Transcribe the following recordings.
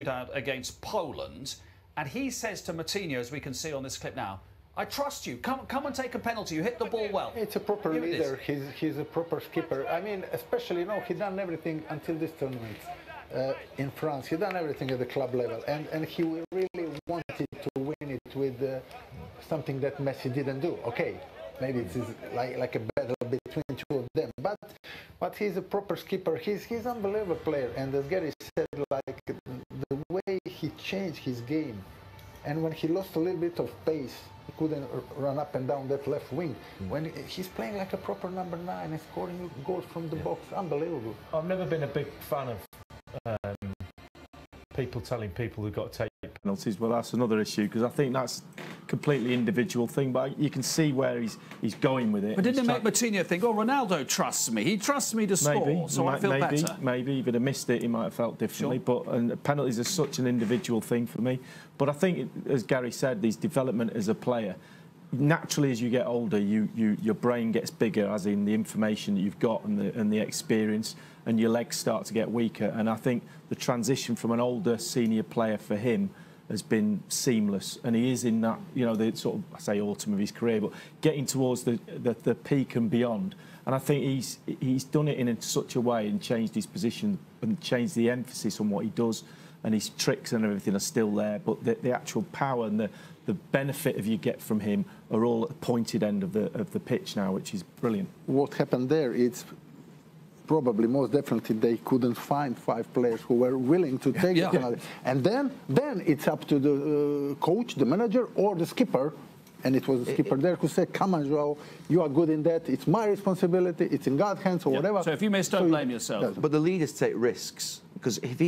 shootout against Poland, and he says to Moutinho, as we can see on this clip now, I trust you. Come and take a penalty. You hit the ball well. It's a proper leader. He's a proper skipper. I mean, especially, he done everything until this tournament in France. He done everything at the club level, and he really wanted to win it with something that Messi didn't do. Okay, maybe it's like a battle between two of them, but he's a proper skipper. He's an unbelievable player, and as Gary said, like the way he changed his game, and when he lost a little bit of pace, he couldn't run up and down that left wing. When he's playing like a proper number 9 and scoring goals from the box, unbelievable. I've never been a big fan of people telling people they've got to take penalties. Well, that's another issue, because I think that's a completely individual thing, but you can see where he's going with it. But didn't it make Moutinho think, oh, Ronaldo trusts me, he trusts me to score, so I feel better? Maybe if he'd have missed it, he might have felt differently. Sure. But penalties are such an individual thing for me. But I think, as Gary said, his development as a player, naturally as you get older, your brain gets bigger, as in the information that you've got and the experience, and your legs start to get weaker. And I think the transition from an older senior player for him has been seamless, and he is in that, the sort of, I say, autumn of his career, but getting towards the peak and beyond. And I think he's done it in such a way and changed his position and changed the emphasis on what he does, and his tricks and everything are still there, but the actual power and the benefit of you get from him are all at the pointed end of the pitch now, which is brilliant. What happened there, it's probably most definitely they couldn't find 5 players who were willing to take the penalty. And then it's up to the coach, the manager, or the skipper. And it was the skipper there who said, come on, Joao, you are good in that. It's my responsibility. It's in God's hands or whatever. So if you miss, don't blame yourself. But the leaders take risks, because if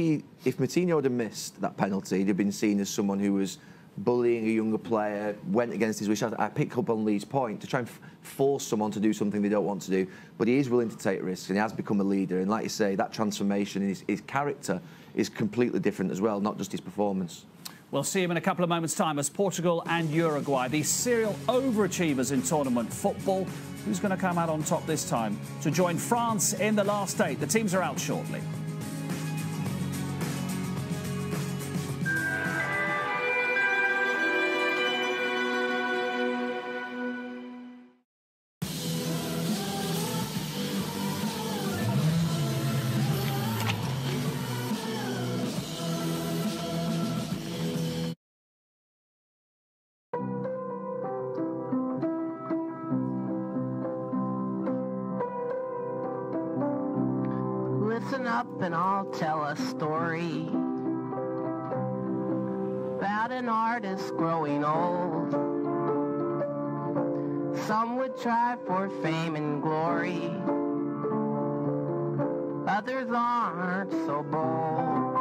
Moutinho had missed that penalty, he'd have been seen as someone who was bullying a younger player, went against his wish. I pick up on Lee's point to try and force someone to do something they don't want to do, but he is willing to take risks, and he has become a leader. And like you say, that transformation in his character is completely different as well, not just his performance. We'll see him in a couple of moments' time as Portugal and Uruguay, these serial overachievers in tournament football. Who's going to come out on top this time to join France in the last 8? The teams are out shortly. Listen up and I'll tell a story about an artist growing old. Some would try for fame and glory, others aren't so bold.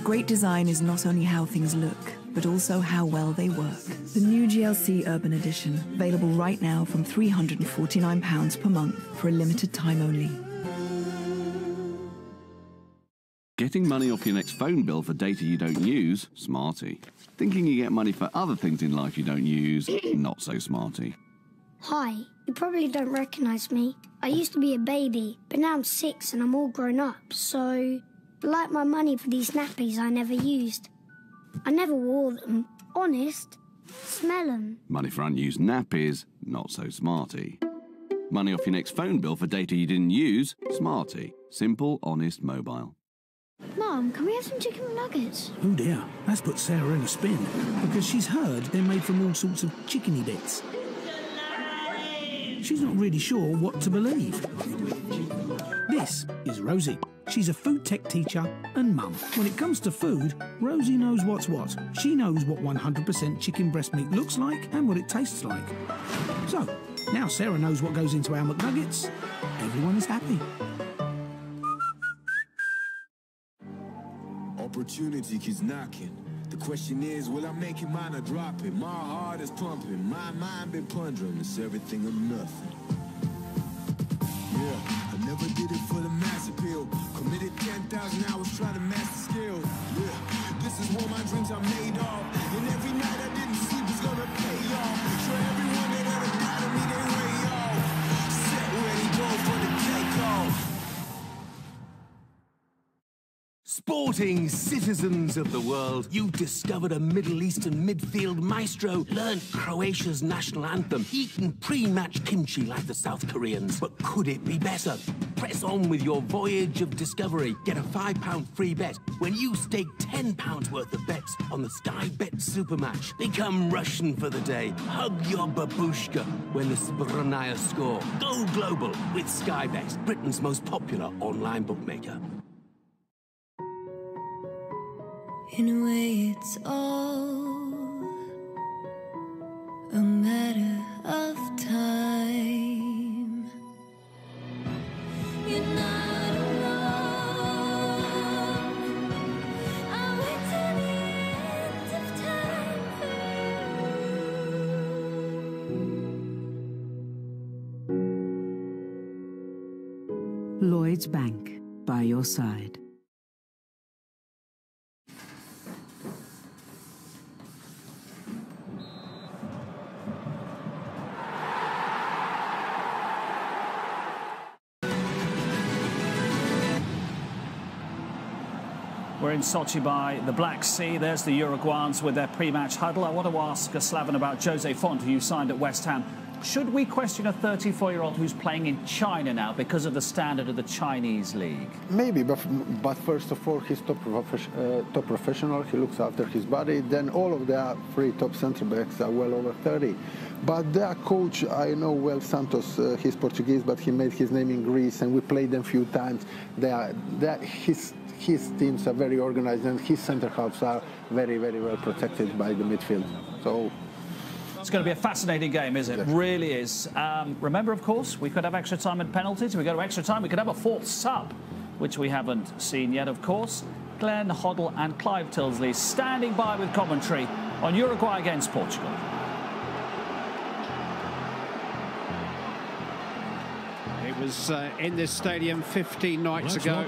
Great design is not only how things look, but also how well they work. The new GLC Urban Edition, available right now from £349 per month for a limited time only. Getting money off your next phone bill for data you don't use? Smarty. Thinking you get money for other things in life you don't use? Not so smarty. Hi, you probably don't recognise me. I used to be a baby, but now I'm 6 and I'm all grown up, so I like my money for these nappies I never used. I never wore them. Honest. Smell them. Money for unused nappies? Not so smarty. Money off your next phone bill for data you didn't use? Smarty. Simple, honest, mobile. Mum, can we have some chicken nuggets? Oh dear, that's put Sarah in a spin, because she's heard they're made from all sorts of chickeny bits. She's not really sure what to believe. This is Rosie. She's a food tech teacher and mum. When it comes to food, Rosie knows what's what. She knows what 100% chicken breast meat looks like and what it tastes like. So, now Sarah knows what goes into our McNuggets. Everyone is happy. Opportunity keeps knocking. The question is, will I make it, mine or drop it? My heart is pumping, my mind been pondering. It's everything or nothing. Yeah. Never did it for the mass appeal. Committed 10,000 hours trying to master skill. Yeah, this is what my dreams are made of. And every night I didn't sleep is gonna pay off. Show everyone that ever doubted me they way off. Set, ready, go for the takeoff. Sporting citizens of the world, you discovered a Middle Eastern midfield maestro, learned Croatia's national anthem, eaten pre-match kimchi like the South Koreans. But could it be better? Press on with your voyage of discovery. Get a £5 free bet when you stake £10 worth of bets on the Sky Bet Supermatch. Become Russian for the day. Hug your babushka when the Sbrnaya score. Go global with Sky Bet, Britain's most popular online bookmaker. In a way, it's all a matter of time. You're not alone. I'll wait till the end of time for you. Lloyds Bank, by your side. We're in Sochi by the Black Sea. There's the Uruguayans with their pre-match huddle. I want to ask Slaven about Jose Font, who you signed at West Ham. Should we question a 34-year-old who's playing in China now because of the standard of the Chinese league? Maybe, but first of all, he's top professional. He looks after his body. Then all of the three top centre-backs are well over 30. But their coach, I know well Santos, he's Portuguese, but he made his name in Greece, and we played them a few times. His teams are very organized, and his centre-halves are very, very well protected by the midfield. So it's going to be a fascinating game, isn't it? It really is. Remember, of course, we could have extra time and penalties. If we go to extra time, we could have a fourth sub, which we haven't seen yet, of course. Glenn Hoddle and Clive Tilsley standing by with commentary on Uruguay against Portugal. It was in this stadium 15 nights ago.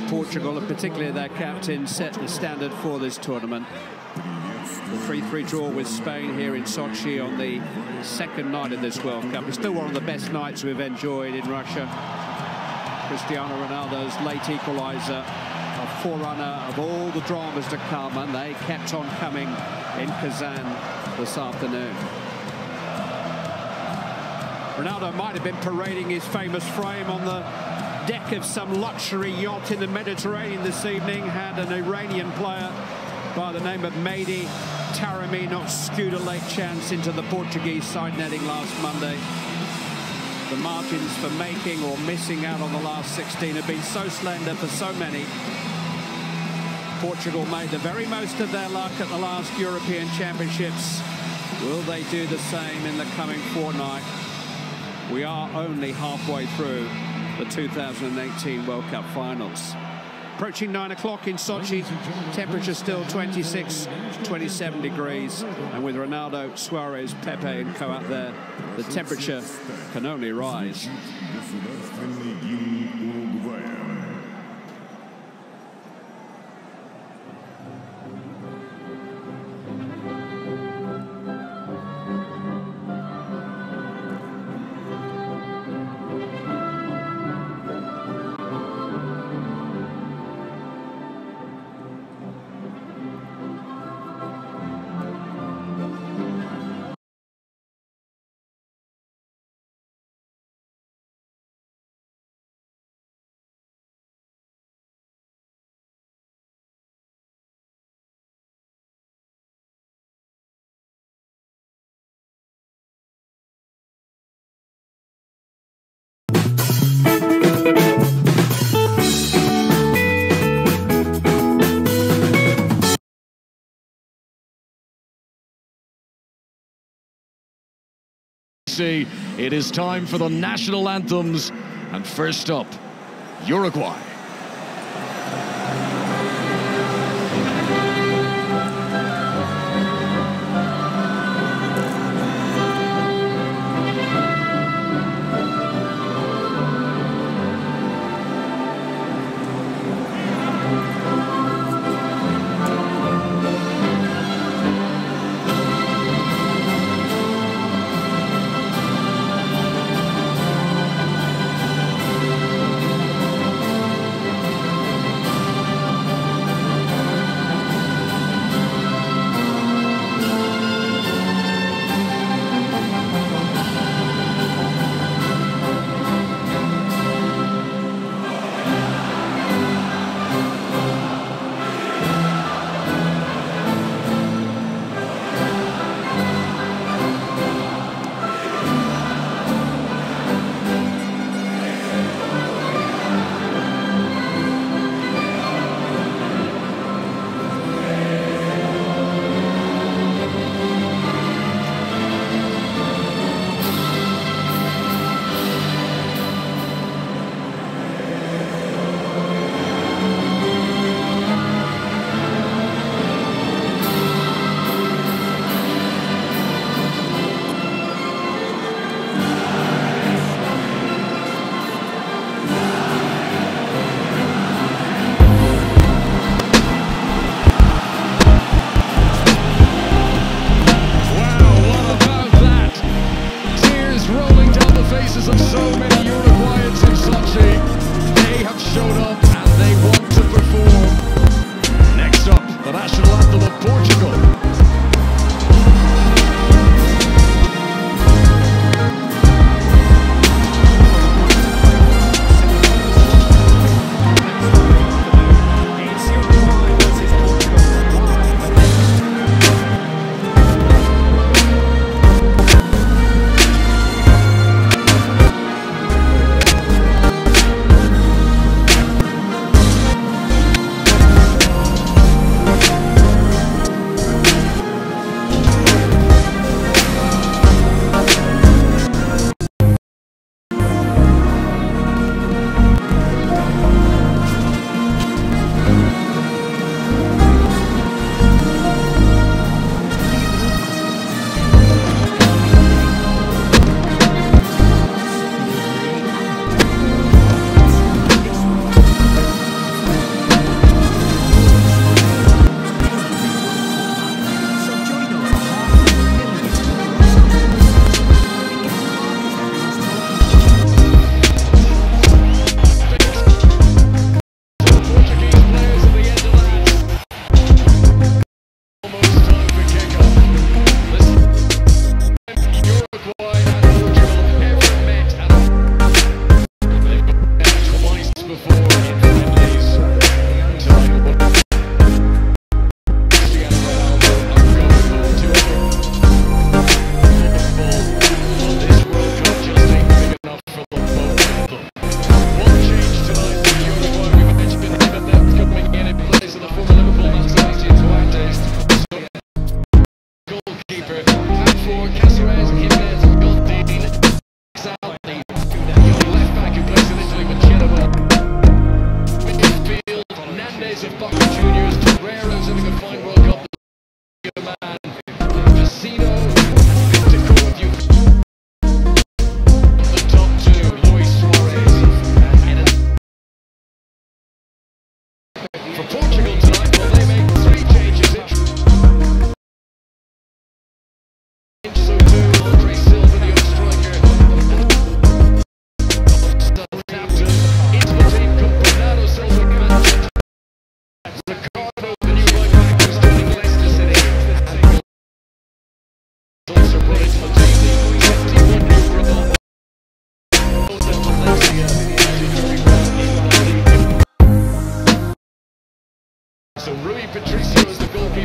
Portugal, and particularly their captain, set the standard for this tournament. The 3-3 draw with Spain here in Sochi on the second night of this World Cup. It's still one of the best nights we've enjoyed in Russia. Cristiano Ronaldo's late equaliser, a forerunner of all the dramas to come, and they kept on coming in Kazan this afternoon. Ronaldo might have been parading his famous frame on the deck of some luxury yacht in the Mediterranean this evening, had an Iranian player by the name of Mehdi Taremi not skewed a late chance into the Portuguese side netting last Monday. The margins for making or missing out on the last 16 have been so slender for so many. Portugal made the very most of their luck at the last European Championships. Will they do the same in the coming fortnight? We are only halfway through the 2018 World Cup finals. Approaching 9 o'clock in Sochi, temperature still 26, 27 degrees. And with Ronaldo, Suarez, Pepe and co out there, the temperature can only rise. It is time for the national anthems, and first up, Uruguay.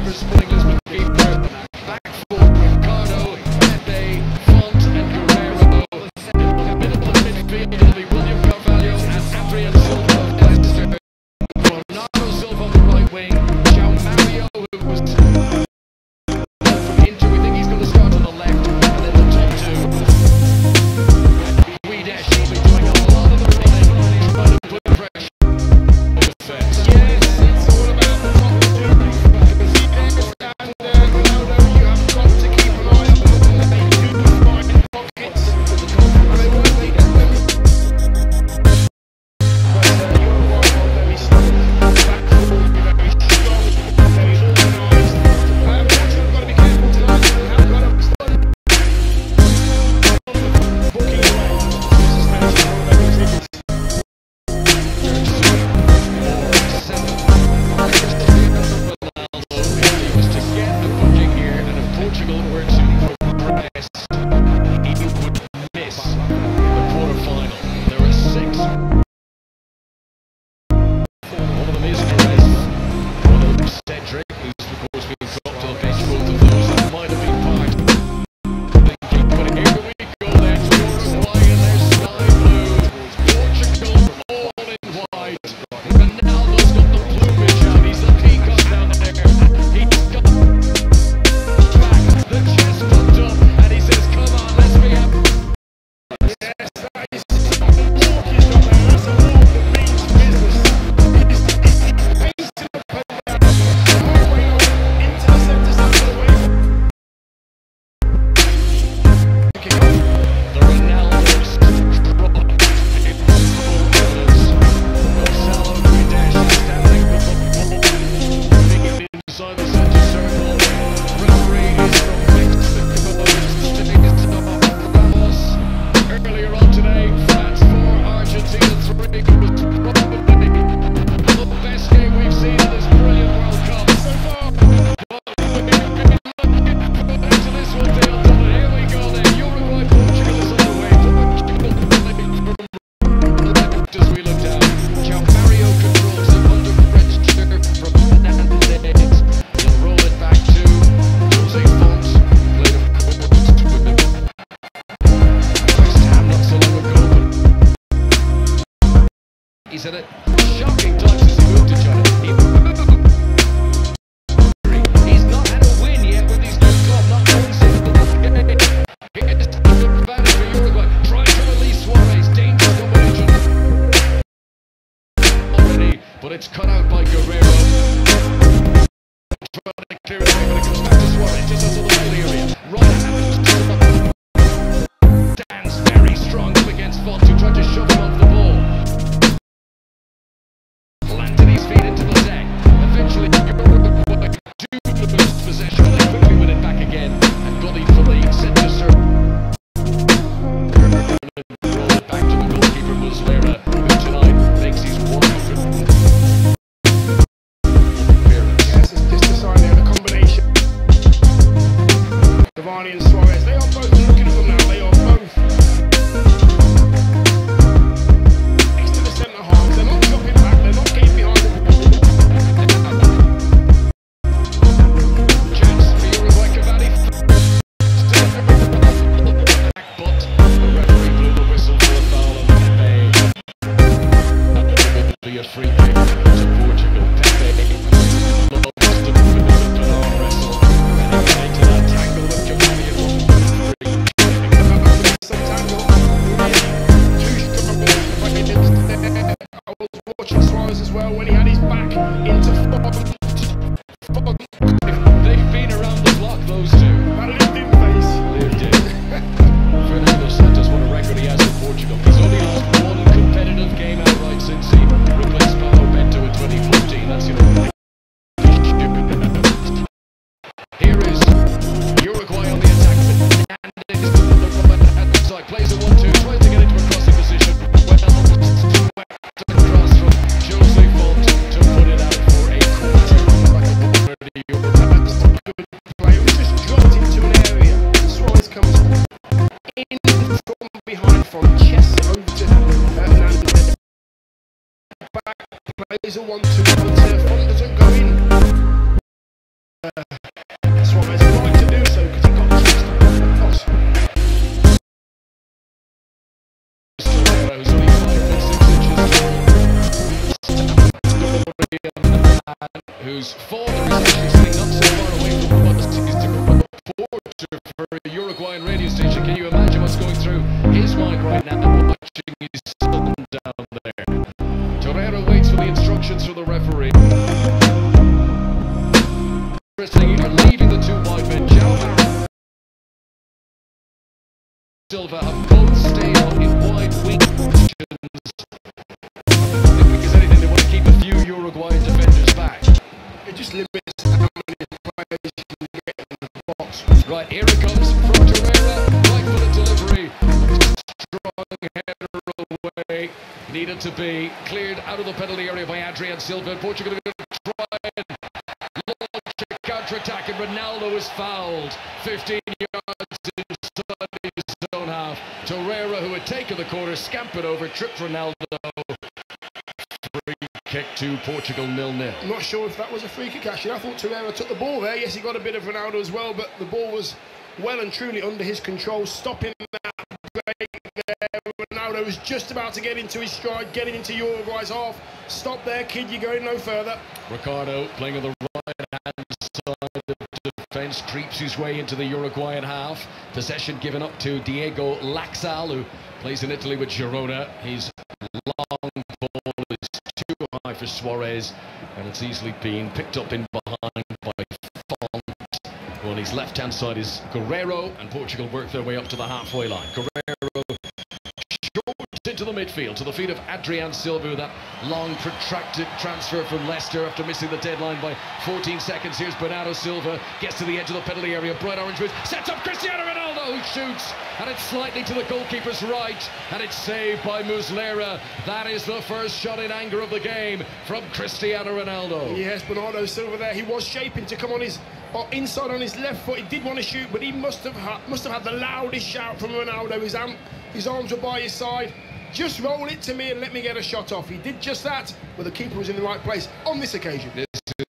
Rivers putting Lisbon keeper. Back for Ricardo, Rehté, Font and Guerrero. Middle of midfield will be William Carvalho and Adrian Silva. Ronaldo Silva on the right wing. João Mario, who was from Inter, we think he's going to start on the left. And then the top two. And Guedes will be doing a lot of the running. He's trying to put pressure on the defence. Yes, it's all about the top two. And Ronaldo, you have got to keep an eye on them. They do find pockets. And they won't make them. Uruguay are very strong. Back four, very strong, very organised. Portugal got to be careful tonight. They have got to start booking away. Suspension on their tickets. Was to get the booking here, and if Portugal were to progress, he would miss the quarter-final. There are 6. One of them is Perez, one of them is Cedric, who's of course been dropped to the bench. Both of those that might have been part of the thinking. But here we go then, Uruguay in their sky blue, Portugal all in white. Ronaldo's got the plumage out, he's the peacock down there. He's got back, the chest pumped up, and he says, come on, let's be happy. Yes, that is the walk he's got there. That's a walk that means business. He's pacing up and down. Halfway up, interceptors out of the way. The Ronaldo's drop. Impossible errors. Gonzalo Guedes standing with the ball. Putting it inside the centre circle. Referee is from Mexico. Ramos. Earlier on today, France 4, Argentina 3. It was probably the best game we've seen in this brilliant World Cup so far. But we've been looking forward to this one, Dale. Here we go then. Uruguay, Portugal is on the way. Portugal playing from left as we look down. João Mario controls it under pressure from Fernandez. He'll roll it back to Jose Font. Played of course with the West Ham not so long ago, but he's had a shocking time since he moved to China. He's not had a win yet with his new club, not one single game. Here's the advantage for Uruguay. Trying to release Suarez. Dangerous combination already, but it's cut out by Guerrero. Trying to clear it away, but it comes back to Suarez just out of the middle area. Right hand stands very strong up against Font, who tried to shove him off the ball. Planted his feet into the deck. Eventually, Uruguay do lose possession. They quickly win it back again and got it for the centre circle. Roll it back to the goalkeeper Muslera, who tonight makes his 100th appearance. Yes, it's just a sign there, the combination. Cavani and Suarez, they are both looking at them now. They are both next to the centre halves. They're not dropping back, they're not getting behind the ball. Chance for Uruguay, Cavani. But the referee blew the whistle for a foul on Pepe. That will be a free kick to Portugal. Pepe lost the movement of an arm wrestle. And he went into that tangle with Cavani and Some tangle, too strong. I was watching Suarez as well when he had his back into Font. they've been around the block, those two. That lived in face. Lived in. Fernando Santos, what a record he has in Portugal. He's only lost one competitive game outright since he replaced Paulo Bento in 2014. That's, here is Uruguay on the attack. Fernandez side plays a 1-2, tries to get into a crossing position. Well, swept across from Jose Font to put it out for a corner. That's a good play. It was just dropped into an area. Suarez comes in from behind, from chest over to Hernandez. Back plays a 1-2, but Font doesn't go in. whose father is actually sitting not so far away from what is to reporter for a Uruguayan radio station. Can you imagine what's going through his mind right now, watching his son down there? Torreira waits for the instructions from the referee. Are leaving the two wide men. Jaume Silva have both stayed on in wide wing positions. Because anything, they want to keep a few Uruguayan defenders back. It just limits how many players you can get in the box. Right, here it comes from Torreira. Right for the delivery. Strong header away. Needed to be cleared out of the penalty area by Adrian Silva. Portugal are going to try and launch a counter-attack, and Ronaldo is fouled. 15 yards inside his own half. Torreira, who had taken the corner, scampered over, tripped Ronaldo. Free kick to Portugal, 0-0. I'm not sure if that was a free kick, actually. I thought Torreira took the ball there. Yes, he got a bit of Ronaldo as well, but the ball was well and truly under his control, stopping that break there. Ronaldo was just about to get into his stride, getting into Uruguay's half. Stop there, kid, you're going no further. Ricardo playing on the right-hand side of defence, creeps his way into the Uruguayan half. Possession given up to Diego Laxal, who plays in Italy with Girona. His long ball is too high for Suarez, and it's easily been picked up in behind by Font. On his left-hand side is Guerreiro, and Portugal work their way up to the halfway line. Guerreiro into the midfield, to the feet of Adrian Silva. That long protracted transfer from Leicester after missing the deadline by 14 seconds. Here's Bernardo Silva, gets to the edge of the penalty area, bright orange boots, sets up Cristiano Ronaldo, who shoots, and it's slightly to the goalkeeper's right, and it's saved by Muslera. That is the first shot in anger of the game from Cristiano Ronaldo. Yes, Bernardo Silva there, he was shaping to come on his inside on his left foot. He did want to shoot, but he must have had the loudest shout from Ronaldo. His arms were by his side. Just roll it to me and let me get a shot off. He did just that, but the keeper was in the right place on this occasion. This is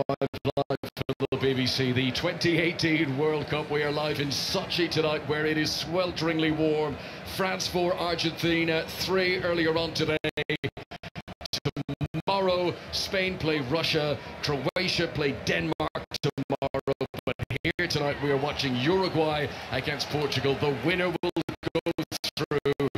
5 Live for the BBC, the 2018 World Cup. We are live in Sochi tonight, where it is swelteringly warm. France 4, Argentina 3 earlier on today. Tomorrow, Spain play Russia, Croatia play Denmark tomorrow. But here tonight, we are watching Uruguay against Portugal. The winner will go through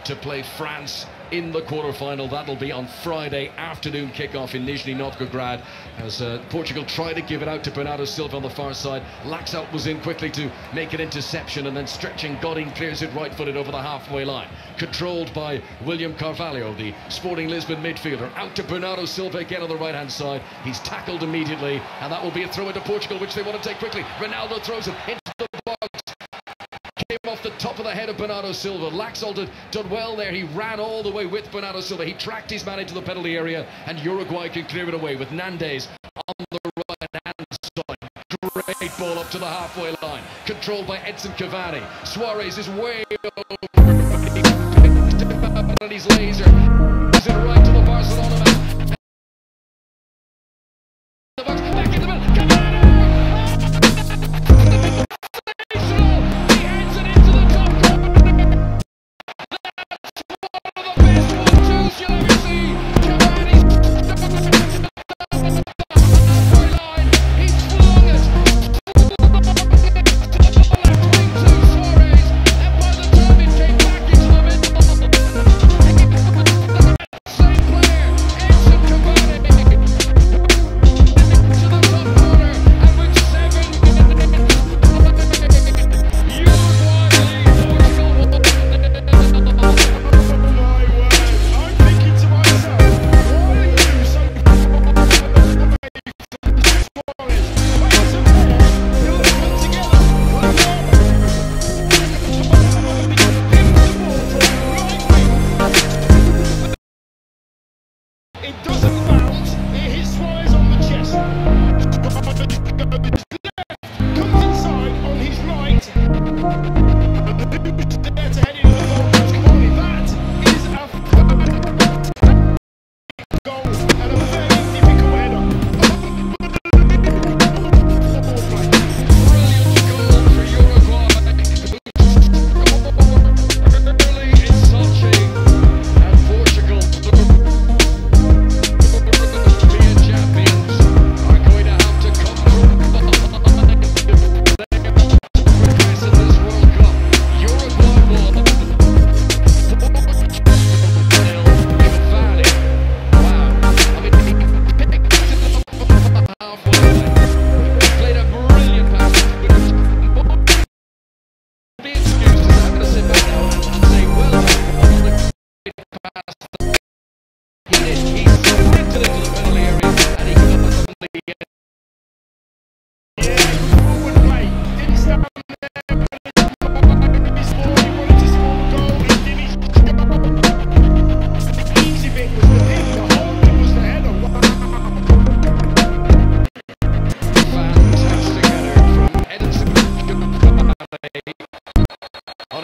to play France in the quarter-final. That'll be on Friday afternoon kickoff in Nizhny Novgorod, as Portugal try to give it out to Bernardo Silva on the far side. Laxalt was in quickly to make an interception, and then stretching, Godin clears it right-footed over the halfway line. Controlled by William Carvalho, the Sporting Lisbon midfielder. Out to Bernardo Silva again on the right-hand side. He's tackled immediately, and that will be a throw into Portugal, which they want to take quickly. Ronaldo throws it into the box. Came off the top of the head of Bernardo Silva. Laxalt had done well there. He ran all the way with Bernardo Silva. He tracked his man into the penalty area, and Uruguay can clear it away with Nandes on the right-hand side. Great ball up to the halfway line. Controlled by Edson Cavani. Suarez is way over. And he's laser. Is it right to the Barcelona man? Back in the middle. Cavani!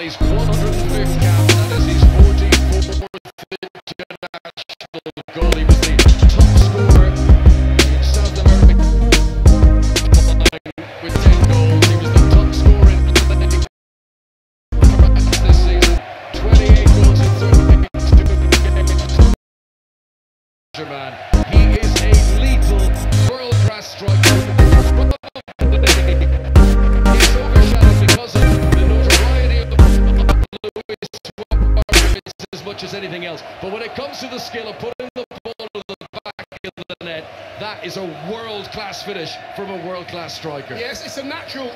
his 105th cap. That is his 44th international goal. He was the top scorer in South America with 10 goals. He was the top scorer in this season. 28 goals in 32 games. Man, he is a lethal world-class striker. It's overshadowed because of the notoriety of Luis Suarez as much as anything else. But when it comes to the skill of putting the ball in the back of the net, that is a world-class finish from a world-class striker. Yes, it's a natural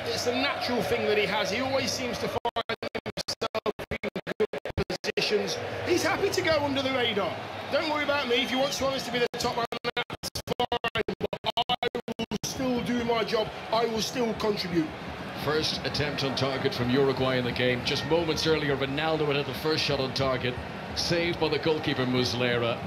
thing that he has. He always seems to find himself in good positions. He's happy to go under the radar. Don't worry about me. If you want Suarez to be the top man, that's fine. But I will still do my job. I will still contribute. First attempt on target from Uruguay in the game. Just moments earlier, Ronaldo had the first shot on target, saved by the goalkeeper Muslera.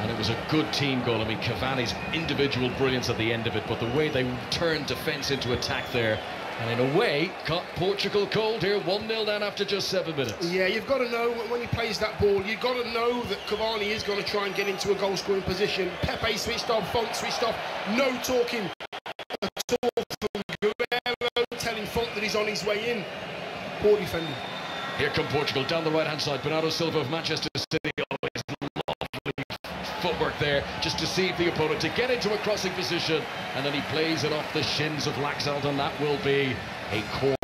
And it was a good team goal. I mean, Cavani's individual brilliance at the end of it, but the way they turned defence into attack there, and in a way, caught Portugal cold here, 1-0 down after just 7 minutes. Yeah, you've got to know when he plays that ball, you've got to know that Cavani is going to try and get into a goal-scoring position. Pepe switched off, Font switched off, no talking at all from Guerrero, telling Font that he's on his way in. Poor defending. Here come Portugal down the right-hand side. Bernardo Silva of Manchester City, always lovely footwork there, just to deceive the opponent, to get into a crossing position, and then he plays it off the shins of Laxalt, and that will be a corner.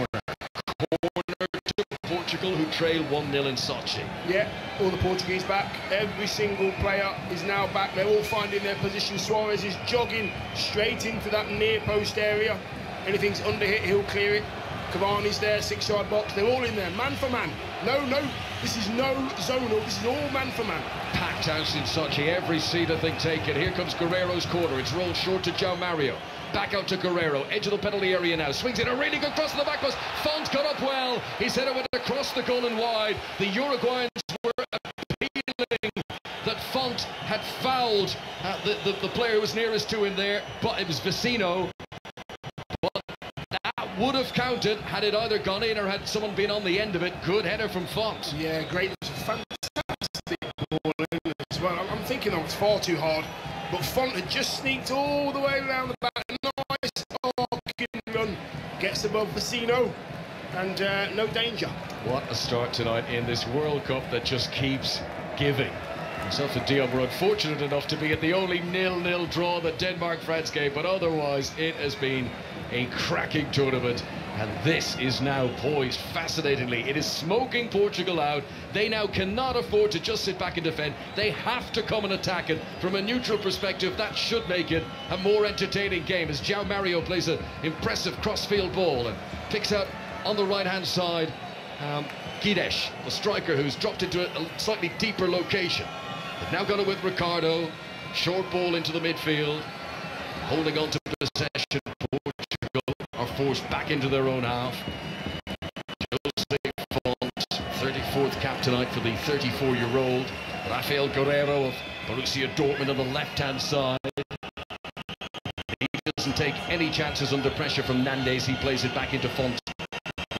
Corner to Portugal, who trail 1-0 in Sochi. Yeah, all the Portuguese back. Every single player is now back. They're all finding their position. Suarez is jogging straight into that near post area. Anything's under hit, he'll clear it. Cavani's there, 6-yard box. They're all in there, man for man. No, this is no zonal. This is all man for man. Packed house in Sochi, every seat I think taken. Here comes Guerrero's corner. It's rolled short to João Mario. Back out to Guerrero, edge of the penalty area now. Swings in a really good cross to the back post. Font got up well. He's headed went across the goal and wide. The Uruguayans were appealing that Font had fouled the player who was nearest to him there, but it was Vecino. Would have counted had it either gone in or had someone been on the end of it. Good header from Font. Yeah, great. Fantastic ball in as well. I'm thinking that was far too hard, but Font had just sneaked all the way around the back. Nice arcing run. Gets above Vecino and no danger. What a start tonight in this World Cup that just keeps giving. Myself and Dion were unfortunate enough to be at the only 0-0 draw that Denmark-France gave, but otherwise it has been a cracking tournament, and this is now poised fascinatingly. It is smoking Portugal out. They now cannot afford to just sit back and defend. They have to come and attack it. From a neutral perspective, that should make it a more entertaining game, as João Mario plays an impressive cross-field ball and picks out on the right-hand side Guedes, the striker, who's dropped into a slightly deeper location. They've now got it with Ricardo. Short ball into the midfield. Holding on to possession, Portugal are forced back into their own half. Jose Font, 34th cap tonight for the 34-year-old. Rafael Guerrero of Borussia Dortmund on the left-hand side. He doesn't take any chances under pressure from Nandes. He plays it back into Font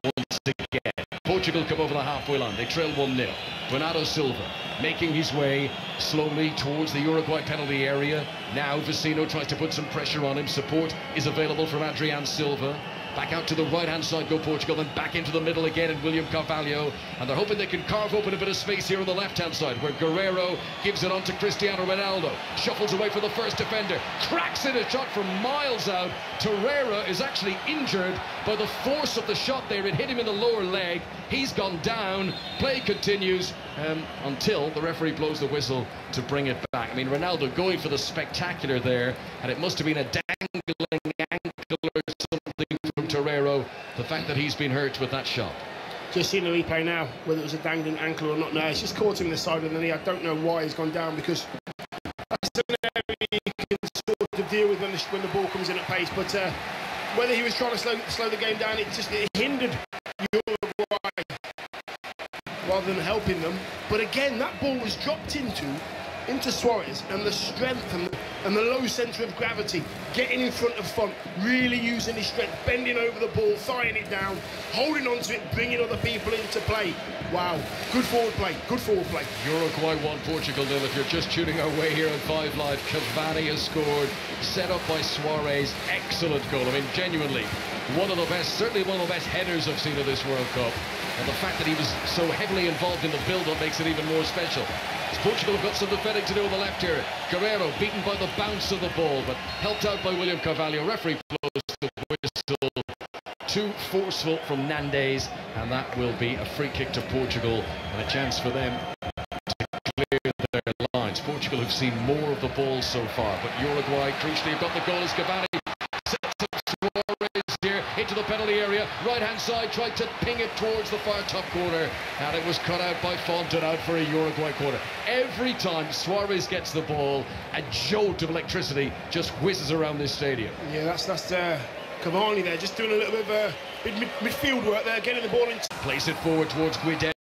once again. Portugal come over the halfway line. They trail 1-0. Bernardo Silva making his way slowly towards the Uruguay penalty area. Now Vecino tries to put some pressure on him. Support is available from Adrian Silva. Back out to the right-hand side go Portugal, then back into the middle again and William Carvalho. And they're hoping they can carve open a bit of space here on the left-hand side, where Guerrero gives it on to Cristiano Ronaldo. Shuffles away for the first defender. Cracks in a shot from miles out. Torreira is actually injured by the force of the shot there. It hit him in the lower leg. He's gone down. Play continues until the referee blows the whistle to bring it back. I mean, Ronaldo going for the spectacular there, and it must have been a dangling ankle or something from Torreira, the fact that he's been hurt with that shot. Just seeing the replay now, whether it was a dangling ankle or not. No, it's just caught him in the side of the knee. I don't know why he's gone down, because that's an area you can sort of deal with when the ball comes in at pace. But whether he was trying to slow the game down, it hindered Uruguay rather than helping them. But again, that ball was dropped into into Suarez, and the strength and the low centre of gravity, getting in front of Fhrainc, really using his strength, bending over the ball, throwing it down, holding on to it, bringing other people into play. Wow, good forward play, good forward play. Uruguay 1, Portugal 0. If you're just tuning our way here on 5 Live, Cavani has scored, set up by Suarez. Excellent goal. I mean, genuinely, one of the best, certainly one of the best headers I've seen of this World Cup. And the fact that he was so heavily involved in the build-up makes it even more special. As Portugal have got some defending to do on the left here. Guerreiro beaten by the bounce of the ball, but helped out by William Carvalho. Referee blows the whistle. Too forceful from Nandes, and that will be a free kick to Portugal and a chance for them to clear their lines. Portugal have seen more of the ball so far, but Uruguay, crucially, have got the goal as Cavani sets up Suarez here into the penalty area. Right-hand side, tried to ping it towards the far top corner, and it was cut out by Fhrainc and out for a Uruguay corner. Every time Suarez gets the ball, a jolt of electricity just whizzes around this stadium. Yeah, that's Cavani there, just doing a little bit of midfield work there, getting the ball in. Place it forward towards Guidel.